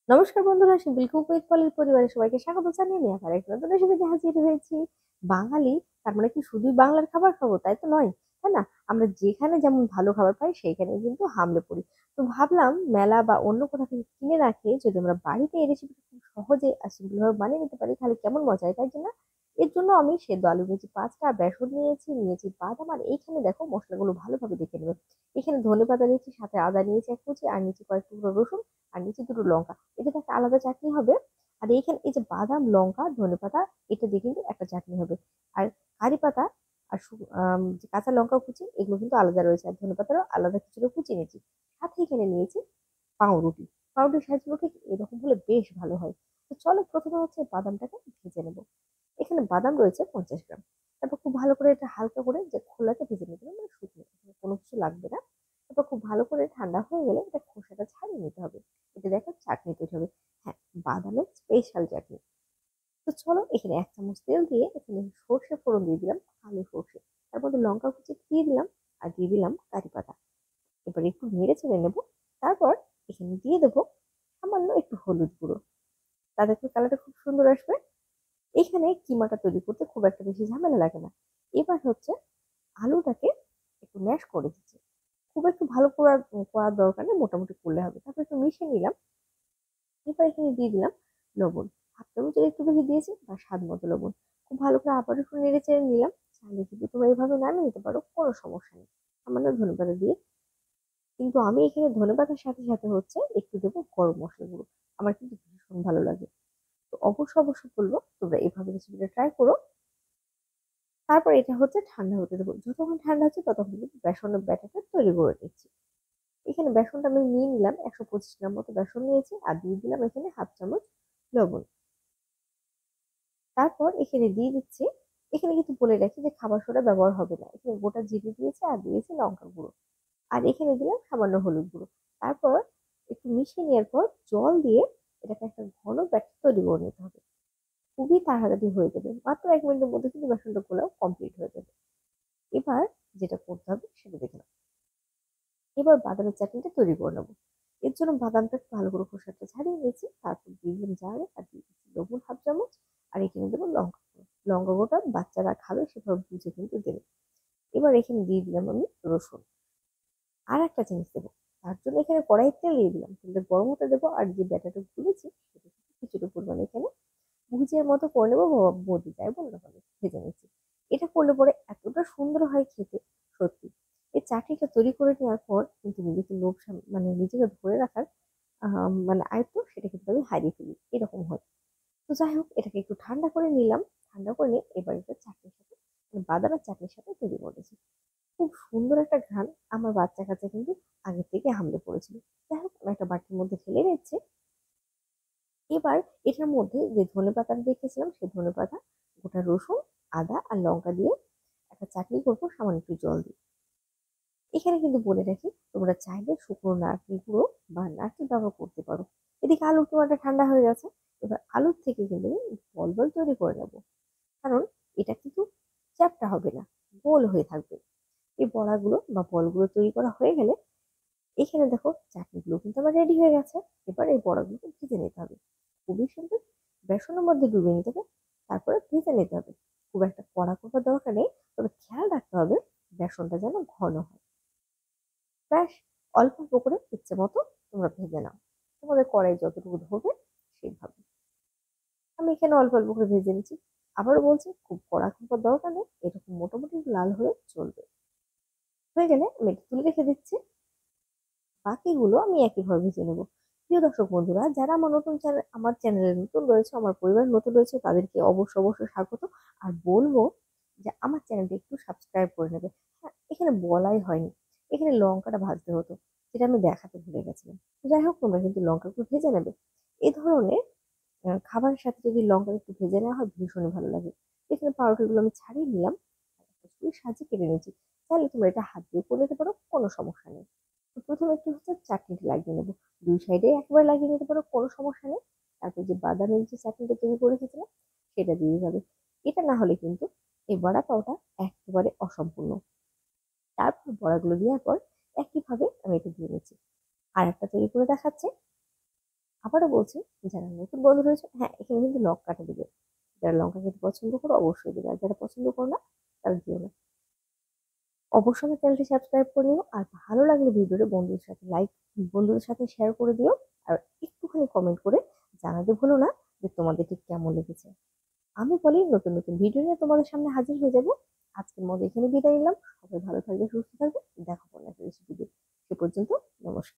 নমস্কার বন্ধুরা, simple cook with পলির পরিবারের সবাইকে স্বাগত জানিয়ে নিয়ে আবার এক নতুন রেসিপিতে হাজির হয়েছি। বাঙালি তার মানে কি শুধুই বাংলার খাবার খাবো তাই তো নয়, তাই না? আমরা যেখানে যেমন ভালো খাবার পাই সেইখানে কিন্তু হামলে পড়ি। তো ভাবলাম মেলা বা অন্য কোথা থেকে কিনে না খেয়ে যদি আমরা বাড়িতে এই রেসিপিটা খুব সহজে আর সিম্পল ভাবে বানিয়ে নিতে পারি তাহলে কেমন মজা হয়, তাই জন্য এর জন্য আমি সেদ্ধ আলু নিয়েছি 5টা, বেসন নিয়েছি বাদাম, আর এইখানে দেখো মশলাগুলো ভালোভাবে দেখে নেবে। এখানে ধনেপাতা নিয়েছি, সাথে আদা নিয়েছি এক কুচি, আর নিয়েছি কয়েক টুকরো রসুন, আর নিচে দুটো লঙ্কা। এটা তো একটা আলাদা চাটনি হবে। আর এইখানে এই যে বাদাম, লঙ্কা, ধনেপাতা, এটা দিয়ে কিন্তু একটা চাটনি হবে। আর কারি পাতা আর যে কাঁচা লঙ্কা কুচি এগুলো কিন্তু আলাদা রয়েছে, আর ধনেপাতারও আলাদা কিছুটা কুচি নিয়েছি। সাথে এখানে নিয়েছি পাউরুটি। পাউরুটির সাইজগুলো ঠিক এরকম হলে বেশ ভালো হয়। তো চলো প্রথমে হচ্ছে বাদামটাকে ভেজে নেবো। এখানে বাদাম রয়েছে 50 গ্রাম। তারপর খুব ভালো করে এটা হালকা করে যে খোলাতে ভেজে নিতে হবে, মানে শুকনো, এখানে কোনো কিছু লাগবে না। তারপর খুব ভালো করে ঠান্ডা হয়ে গেলে এটা খোসাটা ছাড়িয়ে নিতে হবে। এটা দেখো চাটনি তৈরি হবে। হ্যাঁ, বাদামের স্পেশাল চাটনি। তো চলো এখানে 1 চামচ তেল দিয়ে এখানে সর্ষে ফোড়ন দিয়ে দিলাম, কালো সর্ষে। তারপর লঙ্কা কুচি দিয়ে দিলাম, আর দিয়ে দিলাম কারি পাতা। এবার একটু নেড়ে চেড়ে নেবো। তারপর এখানে দিয়ে দেবো সামান্য একটু হলুদ গুঁড়ো, তাতে করে কালারটা খুব সুন্দর আসবে। এখানে কিমাটা তৈরি করতে খুব একটা বেশি ঝামেলা লাগে না। এবার হচ্ছে আলুটাকে একটু ম্যাশ করে দিচ্ছি। খুব একটু ভালো করার দরকার নেই, মোটামুটি করলে হবে। তারপর একটু মিশিয়ে নিলাম। এবার এখানে দিয়ে দিলাম লবণ। হাফ চামচের একটু বেশি দিয়েছি, বা স্বাদ মতো লবণ। খুব ভালো করে আবার একটু নেড়ে চেড়ে নিলাম। চাইলে কিন্তু তোমরা এইভাবে নামিয়ে নিতে পারো, কোনো সমস্যা নেই। সামান্য ধনেপাতা দিয়ে, কিন্তু আমি এখানে ধনেপাতার সাথে সাথে হচ্ছে একটু দেবো গরম মশলা গুঁড়ো। আমার কিন্তু ভীষণ ভালো লাগে। তো অবশ্যই বলবো তোমরা এভাবে রেসিপিটা ট্রাই করো। তারপর এটা হচ্ছে ঠান্ডা হতে দেবো। যতক্ষণ ঠান্ডা হচ্ছে ততক্ষণ কিন্তু বেসনের ব্যাটারটা তৈরি করে নিচ্ছি। এখানে বেসনটা আমি নিয়ে নিলাম, 125 গ্রাম মতো বেসন নিয়েছি, আর দিয়ে দিলাম এখানে হাফ চামচ লবণ। তারপর এখানে দিয়ে দিচ্ছি, এখানে কিন্তু বলে রাখি যে খাবার সোডা ব্যবহার হবে না। এখানে গোটা জিরে দিয়েছি, আর দিয়েছি লঙ্কা গুঁড়ো, আর এখানে দিলাম সামান্য হলুদ গুঁড়ো। তারপর একটু মিশিয়ে নেওয়ার পর জল দিয়ে এটাকে একটা ঘন ব্যাটার তৈরি করে নিতে হবে। খুবই তাড়াতাড়ি হয়ে যাবে, মাত্র 1 মিনিটের মধ্যে কিন্তু বেসনটা গোলাও কমপ্লিট হয়ে যাবে। এবার যেটা করতে হবে সেটা দেখে নাও। এবার বাদামের চাটনিটা তৈরি করে নেবো। এর জন্য বাদামটা একটু ভালো করে খোসাটা ছাড়িয়ে নিয়েছি, তারপর দিয়ে দিলাম জারে, আর দিয়ে দিচ্ছি লবণ হাফ চামচ, আর এখানে দেবো লঙ্কা গুঁড়ো। লঙ্কা গুঁড়োটা বাচ্চারা খাবে সেভাবে বুঝে কিন্তু দেবে। এবার এখানে দিয়ে দিলাম আমি রসুন। আর একটা জিনিস দেবো, তার জন্য এখানে কড়াইতে তেল দিয়ে দিলাম। তেলটা গরম হতে দেবো, আর যে ব্যাটারটা গুলেছি সেটা কিছুটা পরিমাণে এখানে ভুজিয়ার মতো করে নেবো, বা বদি যাই বল না কেন, ভেজে নিচ্ছি। এটা করলে পরে এতটা সুন্দর হয় খেতে, সত্যি। এই চাটনিটা তৈরি করে নেওয়ার পর কিন্তু নিজেকে মানে নিজেকে ধরে রাখার মানে আয়ত্ত সেটা কিন্তু আমি হারিয়ে ফেলি, এরকম হয়। তো যাই হোক, এটাকে একটু ঠান্ডা করে নিলাম। ঠান্ডা করে নিয়ে এবার এটা চাটনির সাথে, মানে বাদামের চাটনির সাথে তৈরি করেছি। খুব সুন্দর একটা ঘ্রাণ। আমার বাচ্চা কাচ্চা কিন্তু আগে থেকে হামলে পড়েছিল। যাই হোক, আমি একটা বাটির মধ্যে ঢেলে নিচ্ছি। এবার এটার মধ্যে যে ধনেপাতাটা দেখেছিলাম সেই ধনেপাতা, গোটা রসুন, আদা আর লঙ্কা দিয়ে একটা চাটনি করবো সামান্য একটু জল দিয়ে। এখানে কিন্তু বলে রাখি, তোমরা চাইলে শুকনো নারকেল গুঁড়ো বা নারকেল ব্যবহার করতে পারো। এদিকে আলুর টুকরাটা ঠান্ডা হয়ে গেছে। এবার আলুর থেকে কিন্তু আমি বল বল তৈরি করে নেবো। কারণ এটা কিন্তু চ্যাপ্টা হবে না, গোল হয়ে থাকবে। এই বড়াগুলো বা বলগুলো তৈরি করা হয়ে গেলে এখানে দেখো চাটনিগুলো কিন্তু আমার রেডি হয়ে গেছে। এবার এই বড়াগুলোকে ভেজে নিতে হবে। খুবই সুন্দর। বেসনের মধ্যে ডুবিয়ে নিতে হবে, তারপরে ভেজে নিতে হবে। খুব একটা কড়া করবার দরকার নেই, তবে খেয়াল রাখতে হবে বেসনটা যেন ঘন হয়। ব্যাস, অল্প অল্প করে ইচ্ছে মতো তোমরা ভেজে নাও, তোমাদের কড়াই যতটুকু ধরবে সেইভাবে। আমি এখানে অল্প অল্প করে ভেজে নিচ্ছি। আবারও বলছি, খুব কড়া করবার দরকার নেই, এরকম মোটামুটি লাল হলে চলবে। হয়ে গেলে আমি এটা তুলে রেখে দিচ্ছি। বাকিগুলো আমি একইভাবে ভেজে নেবো। প্রিয় দর্শক বন্ধুরা, যারা আমার চ্যানেলে নতুন রয়েছে, আমার পরিবার নতুন রয়েছে, তাদেরকে অবশ্যই স্বাগত। আর বলবো যে আমার চ্যানেলটি একটু সাবস্ক্রাইব করে নেবে। হ্যাঁ, এখানে বলাই হয়নি, এখানে লঙ্কাটা ভাজতে হতো, যেটা আমি দেখাতে ভুলে গেছিলাম। যাই হোক, তোমরা কিন্তু লঙ্কাগুলো ভেজে নেবে। এই ধরনের খাবারের সাথে যদি লঙ্কা একটু ভেজে নেওয়া হয় ভীষণই ভালো লাগে। এখানে পাউরুটিগুলো আমি ছাড়িয়ে নিলাম, সাজিয়ে কেটে নিয়েছি। তাহলে তোমরা এটা হাত দিয়ে করে নিতে পারো, কোনো সমস্যা নেই। তো প্রথমে একটু হচ্ছে চাটনিটা লাগিয়ে নেবো। দুই সাইডে একবার লাগিয়ে নিতে পারো, কোনো সমস্যা নেই। তারপর যে বাদামের যে চাটনিটা তৈরি করে রেখেছিলাম সেটা দিয়ে যাবে। এটা না হলে কিন্তু এই বড়া পাওটা একেবারে অসম্পূর্ণ। তারপর বড়াগুলো দেওয়ার পর একইভাবে আমি এটা দিয়ে নিচ্ছি। আর একটা তৈরি করে দেখাচ্ছি। আবারও বলছি, যারা নতুন বন্ধু রয়েছে, হ্যাঁ এখানে কিন্তু লঙ্কাটা দিবে। যারা লঙ্কা খেতে পছন্দ করো অবশ্যই দিবে, আর যারা পছন্দ করো না তারা দিও না। অবশ্যই আমার চ্যানেলটি সাবস্ক্রাইব করে নিও, আর ভালো লাগলে ভিডিওটা বন্ধুদের সাথে শেয়ার করে দিও। আর একটুখানি কমেন্ট করে জানাতে ভুলো না যে তোমাদের ঠিক কেমন লেগেছে। আমি বলি নতুন নতুন ভিডিও নিয়ে তোমাদের সামনে হাজির হয়ে যাব। আজকের মতো এখানে বিদায় নিলাম। সবাই ভালো থাকবে, সুস্থ থাকবে। দেখা হবে একটা রেসিপি। সে পর্যন্ত নমস্কার।